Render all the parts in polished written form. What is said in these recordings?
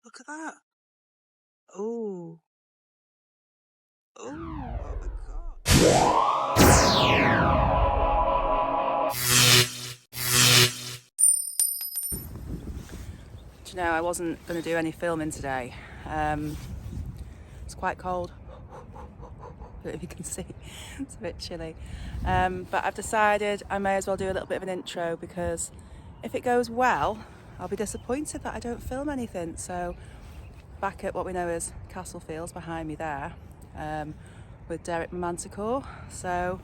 Look at that. Oh. Oh, oh my God. Do you know, I wasn't going to do any filming today. It's quite cold. I don't know if you can see, it's a bit chilly. But I've decided I may as well do a little bit of an intro, because if it goes well, I'll be disappointed that I don't film anything. So back at what we know as Castle Fields behind me there, with Derek Manticore. So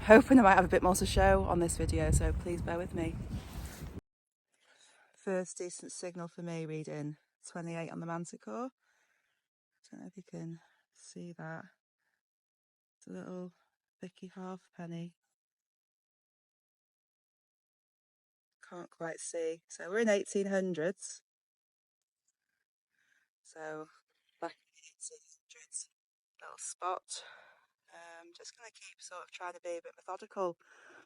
hoping I might have a bit more to show on this video, so please bear with me. First decent signal for me, reading 28 on the Manticore. Don't know if you can see that. It's a little Vicky halfpenny. Can't quite see. So we're in 1800s. So back in the 1800s, little spot. Just going to keep sort of trying to be a bit methodical.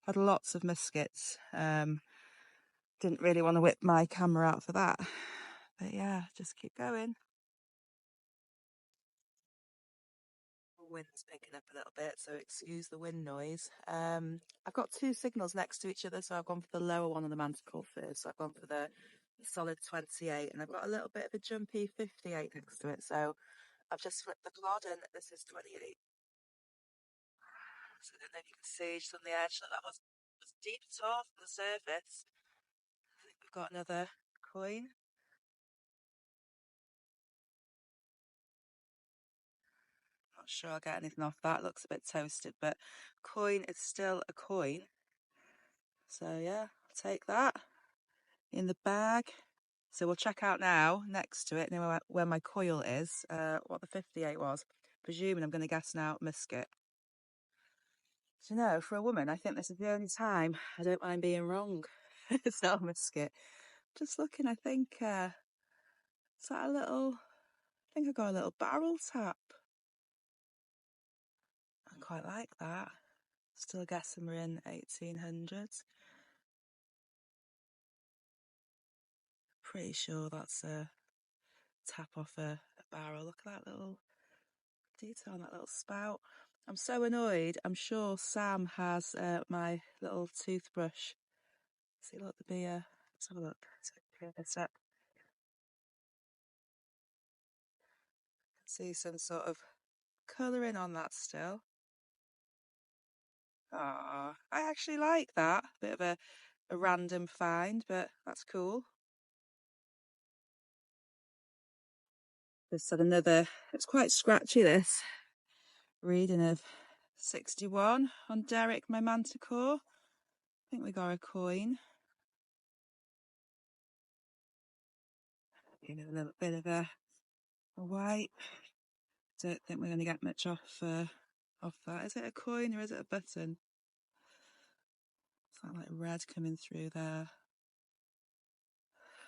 Had lots of muskets. Didn't really want to whip my camera out for that. But yeah, just keep going. Wind's picking up a little bit, so excuse the wind noise. I've got two signals next to each other, so I've gone for the lower one on the Manticore first. So I've gone for the solid 28, and I've got a little bit of a jumpy 58 next to it. So I've just flipped the clod, and this is 28. So I don't know if you can see just on the edge that was deep at all from the surface. I think we've got another coin. Not sure I'll get anything off that. Looks a bit toasted, but coin is still a coin. So yeah, I'll take that in the bag. So we'll check out now next to it, near where my coil is, what the 58 was. Presuming I'm going to guess now musket. So no, for a woman, I think this is the only time I don't mind being wrong. It's not a musket. Just looking, I think, is that a little, I think I got a little barrel tap. I quite like that. Still guessing we're in 1800s. Pretty sure that's a tap off a barrel. Look at that little detail on that little spout. I'm so annoyed. I'm sure Sam has my little toothbrush. See, look, the beer. Let's have a look. Let's up. See some sort of colouring on that still. Ah, I actually like that. Bit of a random find, but that's cool. Just had another, it's quite scratchy, this reading of 61 on Derek, my Manticore. I think we got a coin. You know, a little bit of a white. Don't think we're going to get much off that. Is it a coin or is it a button? It's like red coming through there.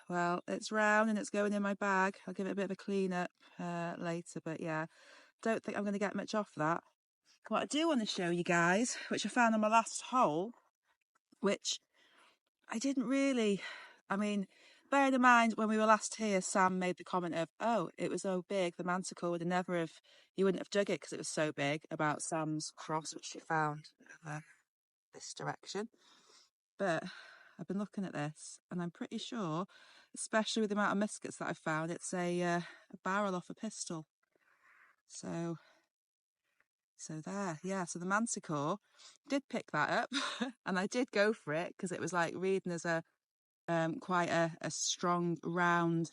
Well, it's round and it's going in my bag. I'll give it a bit of a clean up later, but yeah, don't think I'm going to get much off that. What I do want to show you guys, which I found on my last hole, which I didn't really, I mean, bearing in mind when we were last here, Sam made the comment of, oh, it was so big, the Manticore would have never have, you wouldn't have dug it because it was so big, about Sam's cross, which she found over this direction. But I've been looking at this and I'm pretty sure, especially with the amount of muskets that I found, it's a barrel off a pistol. So there, yeah, so the Manticore did pick that up and I did go for it because it was like reading as a quite a strong round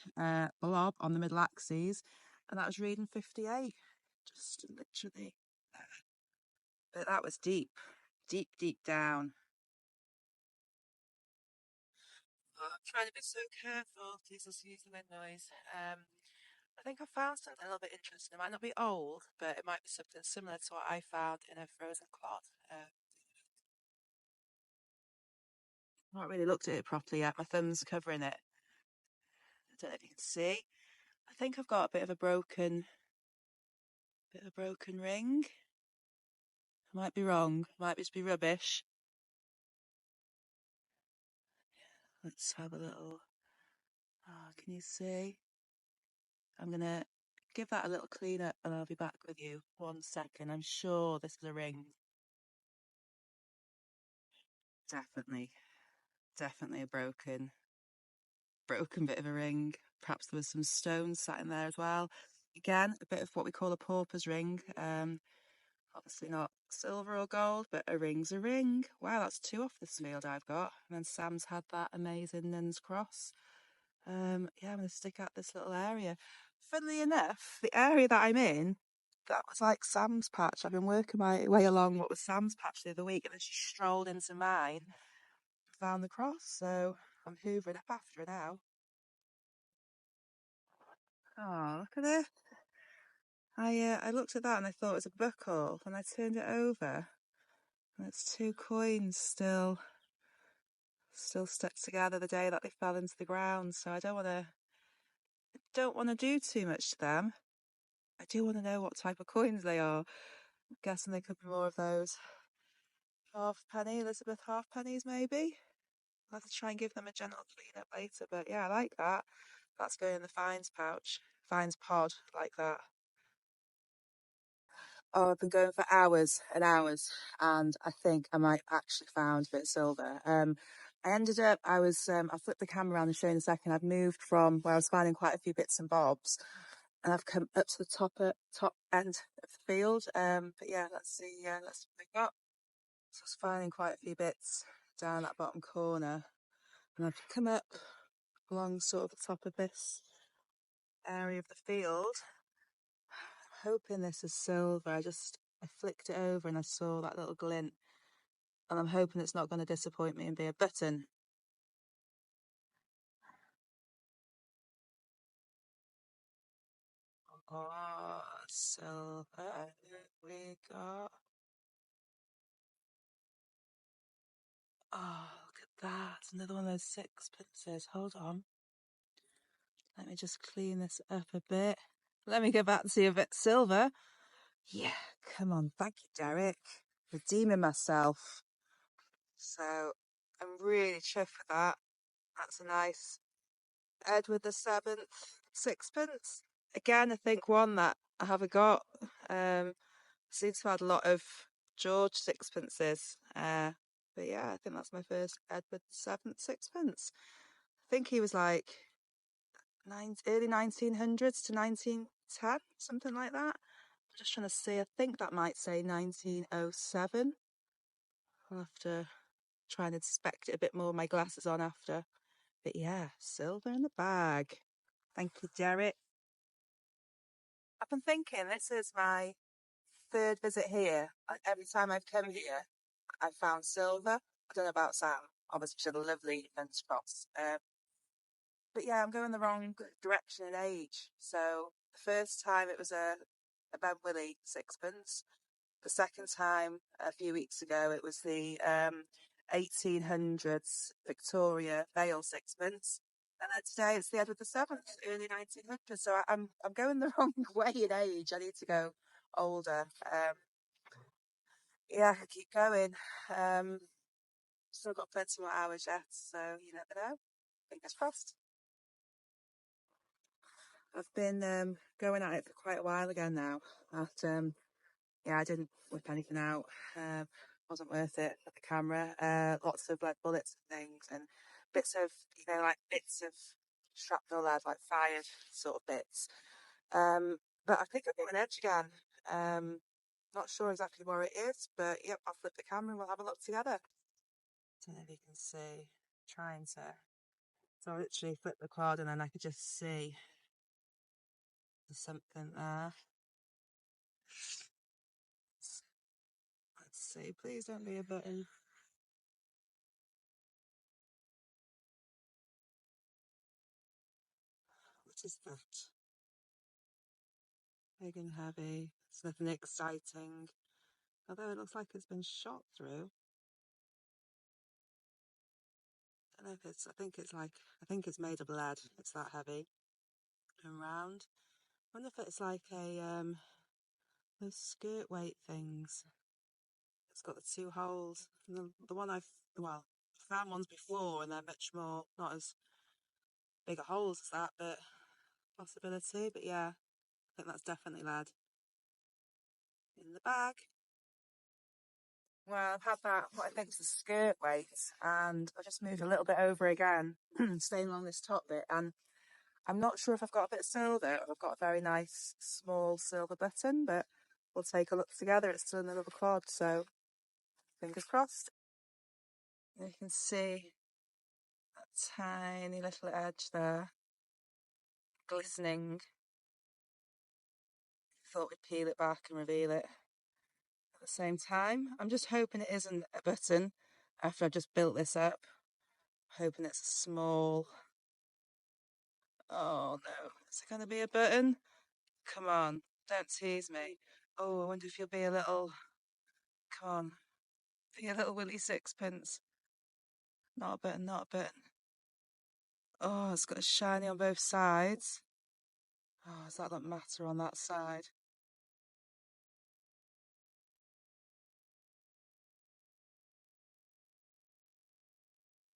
blob on the middle axes, and that was reading 58, just literally. But that was deep down. Oh, I'm trying to be so careful. Please excuse the wind noise. I think I found something a little bit interesting. It might not be old, but it might be something similar to what I found in a frozen clod. I've not really looked at it properly yet. My thumb's covering it. I don't know if you can see. I think I've got a bit of a broken ring. I might be wrong. Might just be rubbish. Let's have a little. Ah, can you see? I'm going to give that a little clean up and I'll be back with you. 1 second. I'm sure this is a ring. Definitely a broken bit of a ring. Perhaps there was some stones sat in there as well. Again, a bit of what we call a pauper's ring. Obviously not silver or gold, but a ring's a ring. Wow, that's 2 off this field I've got. And then Sam's had that amazing nuns cross. Yeah, I'm going to stick out this little area. Funnily enough, the area that I'm in, that was like Sam's patch. I've been working my way along what was Sam's patch the other week, and then she strolled into mine and found the cross. So I'm hoovering up after her now. Oh, look at it. I looked at that and I thought it was a buckle, and I turned it over, and it's 2 coins still stuck together the day that they fell into the ground. So I don't want to do too much to them. I do want to know what type of coins they are. I'm guessing they could be more of those halfpenny, Elizabeth halfpennies maybe. I'll have to try and give them a gentle clean up later, but yeah, I like that. That's going in the fines pouch, fines pod, like that. Oh, I've been going for hours and hours, and I think I might actually found a bit of silver. I ended up, I'll flip the camera around and show you in a second. I've moved from where I was finding quite a few bits and bobs, and I've come up to the top end of the field. But yeah, let's see, let's pick up. So I was finding quite a few bits down that bottom corner, and I've come up along sort of the top of this area of the field. I'm hoping this is silver. I flicked it over and I saw that little glint, and I'm hoping it's not going to disappoint me and be a button. Oh, silver we got. Oh, look at that. Another one of those sixpences. Hold on. Let me just clean this up a bit. Let me go back and see a bit silver. Yeah, come on. Thank you, Derek. Redeeming myself. So I'm really chuffed with that. That's a nice Edward the Seventh sixpence. Again, I think one that I haven't got. Seems to have had a lot of George sixpences. But yeah, I think that's my first Edward the Seventh sixpence. I think he was like early 1900s to 1910, something like that. I'm just trying to see. I think that might say 1907. I'll have to try and inspect it a bit more with my glasses on after. But yeah, silver in the bag. Thank you, Derek. I've been thinking this is my 3rd visit here. Every time I've come here, I've found silver. I don't know about Sam. Obviously, she's a lovely fence cross. But yeah, I'm going the wrong direction in age. So the first time it was a Ben Willie sixpence. The second time, a few weeks ago, it was the 1800s Victoria Vale sixpence. And then today it's the Edward the Seventh, early 1900s. So I'm going the wrong way in age. I need to go older. Yeah, I keep going. Still got plenty more hours yet, so you never know. Fingers crossed. I've been going at it for quite a while again now. Yeah, I didn't whip anything out. Wasn't worth it for the camera. Lots of lead bullets and things, and bits of like bits of shrapnel lead, like fired sort of bits. But I think I've got an edge again. Not sure exactly where it is, but yep, I'll flip the camera and we'll have a look together. Don't know if you can see. Trying to. So I literally flip the card and then I could just see there's something there. Let's see. Please don't be a button. What is that? Big and heavy. It's nothing exciting. Although it looks like it's been shot through. I don't know if it's. I think it's made of lead. It's that heavy and round. I wonder if it's like those skirt weight things. It's got the 2 holes. And the one found ones before and they're much more, not as big a holes as that, but possibility, but yeah, I think that's definitely lead. In the bag. Well, I've had that, what I think is the skirt weight, and I just moved a little bit over again, staying along this top bit, and I'm not sure if I've got a bit of silver or I've got a very nice small silver button, but we'll take a look together. It's still in the rubber quad, so fingers crossed. You can see that tiny little edge there, glistening. Thought we'd peel it back and reveal it at the same time. I'm just hoping it isn't a button after I've just built this up. Hoping it's a small... Oh no, is it going to be a button? Come on, don't tease me. Oh, I wonder if you'll be a little... Come on, be a little Willy Sixpence. Not a button, not a button. Oh, it's got a shiny on both sides. Oh, does that not matter on that side?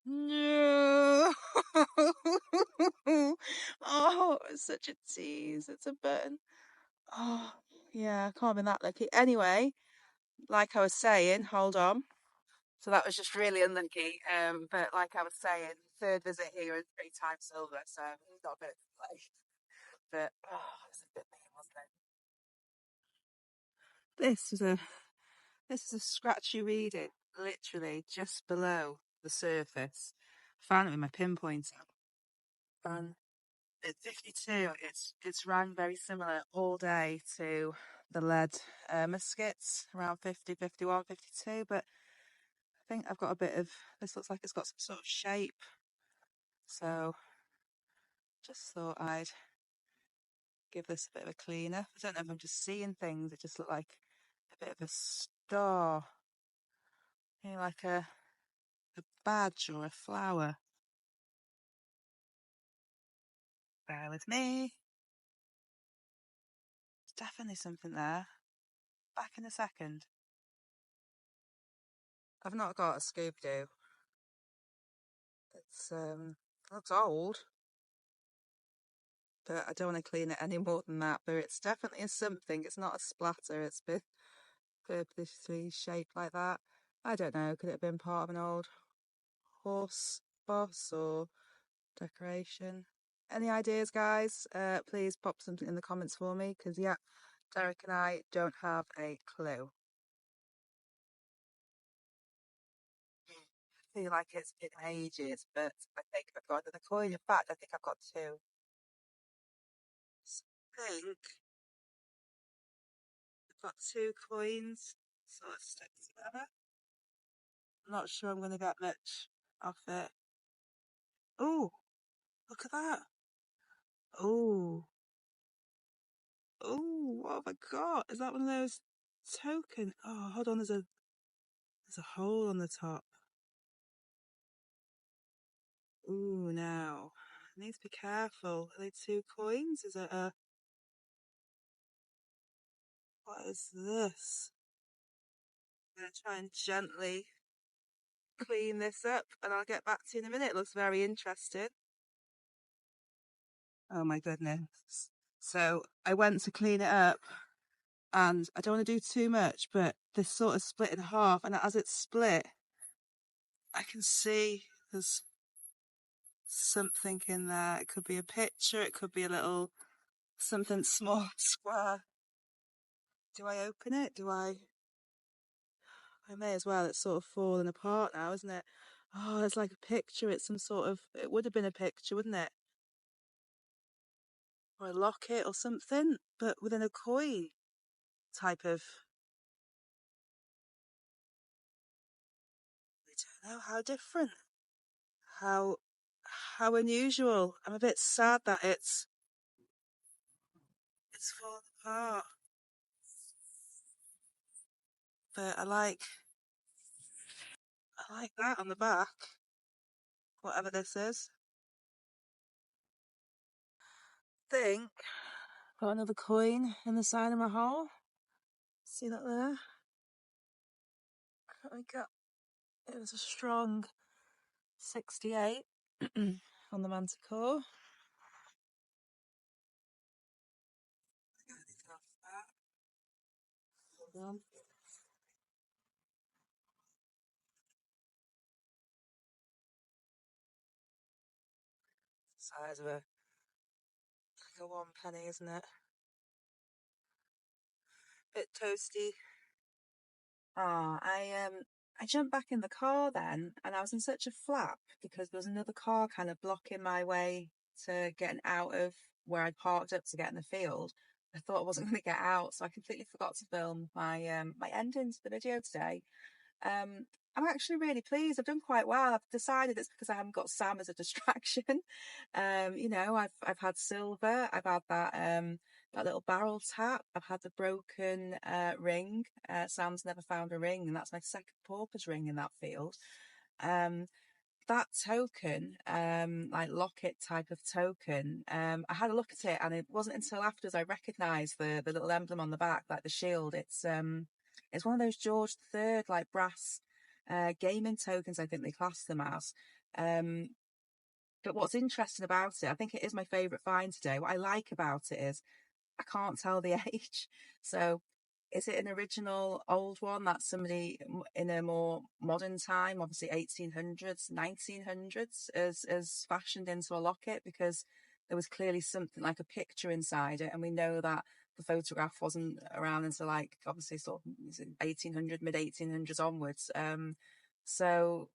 No! Oh, it's such a tease. It's a button. Oh, yeah, I can't be that lucky. Anyway, like I was saying, hold on. So that was just really unlucky. But like I was saying, third visit here and 3 times silver, so we've got a bit of play. But it's a bit mean, wasn't it? This is a scratchy reading, literally just below the surface. Found it with my pinpointer. And at 52, it's rang very similar all day to the lead muskets around 50, 51, 52, but I think I've got a bit of, this looks like it's got some sort of shape. So just thought I'd give this a bit of a cleaner. I don't know if I'm just seeing things. It just looked like a bit of a star. You know, like a badge or a flower. Bear with me. There's definitely something there. Back in a second. I've not got a Scooby-Doo. It's looks old, but I don't want to clean it any more than that. But it's definitely a something. It's not a splatter. It's been purposely shaped like that. I don't know. Could it have been part of an old horse boss or decoration? Any ideas, guys? Please pop something in the comments for me, because yeah, Derek and I don't have a clue. I feel like it's been ages, but I think I've got another coin. In fact, I think I've got two. I think I've got 2 coins, so let's stick together. I'm not sure I'm going to get much off it. Oh, look at that. Oh, oh, what have I got? Is that one of those token? Oh, hold on, there's a hole on the top. Ooh, now I need to be careful. Are they 2 coins? Is it a... What is this? I'm going to try and gently clean this up and I'll get back to you in a minute. It looks very interesting. Oh my goodness. So I went to clean it up and I don't want to do too much, but this sort of split in half, and as it's split, I can see there's something in there. It could be a picture, it could be a little something small, square. Do I open it? I may as well. It's sort of falling apart now, isn't it? Oh, it's like a picture. It's some sort of, it would have been a picture, wouldn't it? Or a locket or something, but within a coin type of... I don't know, how different, how how unusual. I'm a bit sad that it's fallen apart, but I like that on the back, whatever this is. Think got another coin in the side of my hole. See that there? What we got? It was a strong 68 on the Manticore. Size of a 1 penny, isn't it? Bit toasty. Oh, I jumped back in the car then, and I was in such a flap because there was another car kind of blocking my way to getting out of where I'd parked up to get in the field. I thought I wasn't going to get out, so I completely forgot to film my ending to the video today. Um, I'm actually really pleased. I've done quite well. I've decided it's because I haven't got Sam as a distraction. I've had silver. I've had that little barrel tap. I've had the broken ring. Sam's never found a ring, and that's my second porpoise ring in that field. That token, like locket type of token, I had a look at it, and it wasn't until afterwards I recognised the little emblem on the back, like the shield. It's one of those George III like brass gaming tokens, I think they class them as. But what's interesting about it, I think it is my favourite find today. What I like about it is I can't tell the age. So is it an original old one that somebody in a more modern time, obviously 1800s, 1900s, has fashioned into a locket? Because there was clearly something like a picture inside it, and we know that the photograph wasn't around until like obviously sort of 1800, mid 1800s onwards. So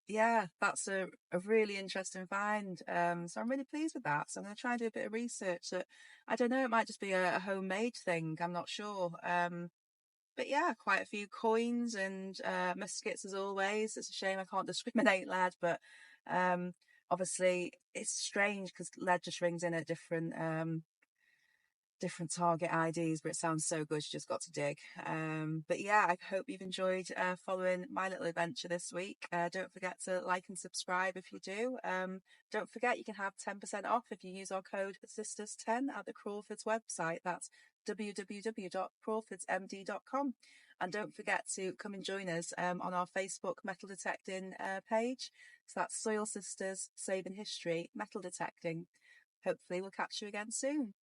yeah, that's a really interesting find. So I'm really pleased with that. So I'm going to try and do a bit of research. That I don't know, it might just be a homemade thing. I'm not sure. But yeah, quite a few coins and muskets as always. It's a shame I can't discriminate lead, but obviously it's strange because lead just rings in at different target IDs, but it sounds so good, you just got to dig. But yeah, I hope you've enjoyed following my little adventure this week. Don't forget to like and subscribe if you do. Don't forget you can have 10% off if you use our code Sisters10 at the Crawfords website. That's www.crawfordsmd.com. And don't forget to come and join us on our Facebook metal detecting page. So that's Soil Sisters Saving History Metal Detecting. Hopefully we'll catch you again soon.